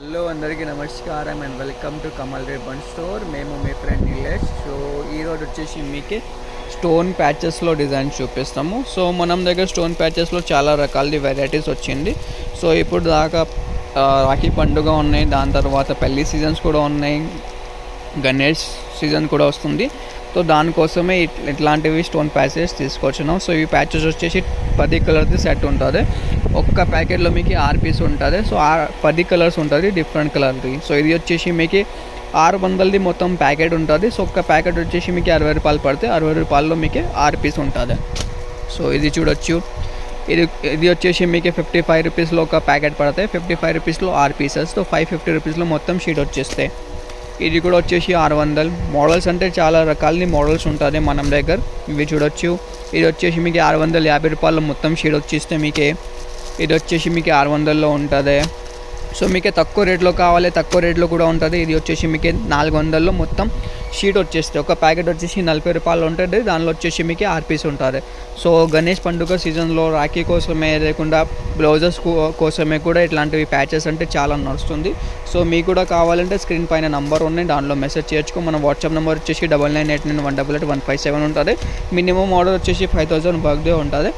Hello అందరికీ నమస్కారం and welcome to Kamal ribbon store. మేము మీ ఫ్రెండ్ నీలేష్. సో ఈరోజు వచ్చేసి మీకు స్టోన్ ప్యాచెస్లో డిజైన్ చూపిస్తాము. సో మనం దగ్గర స్టోన్ ప్యాచెస్లో చాలా రకాల వెరైటీస్ వచ్చింది. సో ఇప్పుడు దాకా రాఖీ పండుగ ఉన్నాయి, దాని తర్వాత పెళ్లి సీజన్స్ కూడా ఉన్నాయి, గణేష్ సీజన్ కూడా వస్తుంది. సో దానికోసమే ఇట్లాంటివి స్టోన్ ప్యాచెస్ తీసుకొచ్చినాం. సో ఈ ప్యాచెస్ వచ్చేసి 10 కలర్ది సెట్ ఉంటుంది. ఒక్క ప్యాకెట్లో మీకు 6 పీస్ ఉంటుంది. సో 10 కలర్స్ ఉంటుంది, డిఫరెంట్ కలర్ది. సో ఇది వచ్చేసి మీకు 600ది మొత్తం ప్యాకెట్ ఉంటుంది. సో ఒక్క ప్యాకెట్ వచ్చేసి మీకు 60 రూపాయలు పడితే 60 రూపాయల్లో మీకు 6 పీస్ ఉంటుంది. సో ఇది చూడొచ్చు, ఇది వచ్చేసి మీకు 55 రూపీస్లో ఒక ప్యాకెట్ పడతాయి. 55 రూపీస్లో 6 పీసెస్. సో 550 రూపీస్లో మొత్తం షీట్ వచ్చేస్తాయి. ఇది కూడా వచ్చేసి 600. మోడల్స్ అంటే చాలా రకాలని మోడల్స్ ఉంటుంది మనం దగ్గర. ఇవి చూడొచ్చు, ఇది వచ్చేసి మీకు 650 రూపాయలు మొత్తం షీట్ వచ్చేస్తే మీకు ఇది వచ్చేసి మీకు 600లో ఉంటుంది. సో మీకు తక్కువ రేట్లో కావాలి, తక్కువ రేట్లో కూడా ఉంటుంది. ఇది వచ్చేసి మీకు 400లో మొత్తం షీట్ వచ్చేస్తుంది. ఒక ప్యాకెట్ వచ్చేసి 40 రూపాయలు ఉంటుంది, దానిలో వచ్చేసి మీకు 6 పీస్ ఉంటుంది. సో గణేష్ పండుగ సీజన్లో రాఖీ కోసమే లేకుండా బ్లౌజెస్ కోసమే కూడా ఇట్లాంటివి ప్యాచెస్ అంటే చాలా నడుస్తుంది. సో మీకు కూడా కావాలంటే స్క్రీన్ పైన నంబర్ ఉన్నాయి, దానిలో మెసేజ్ చేయొచ్చు. మన వాట్సాప్ నెంబర్ వచ్చేసి 9989188157 ఉంటుంది. మినిమం ఆర్డర్ వచ్చేసి 5000 బర్త్డే ఉంటుంది.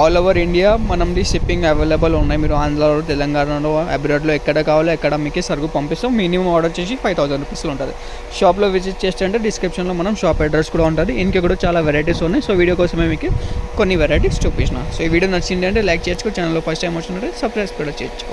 ఆల్ ఓవర్ ఇండియా మనది షిప్పింగ్ అవైలబుల్ ఉన్నాయి. మీరు ఆంధ్రాలో, తెలంగాణలో, అబ్రాడ్లో ఎక్కడ కావాలో ఎక్కడ మీకు సరుకు పంపిస్తాం. మినిమం ఆర్డర్ చేసి 5000 రూపీస్లో ఉంటుంది. షాప్లో విజిట్ చేస్తే డిస్క్రిప్షన్లో మనం షాప్ అడ్రస్ కూడా ఉంటుంది. ఇంకా కూడా చాలా వెరైటీస్ ఉన్నాయి. సో వీడియో కోసమే మీకు కొన్ని వెరైటీస్ చూపించిన. సో ఈ వీడియో నచ్చింది అంటే లైక్ చేయొచ్చు, ఛానల్లో ఫస్ట్ టైం వచ్చినట్టు సబ్స్క్రైబ్ కూడా చేయొచ్చు.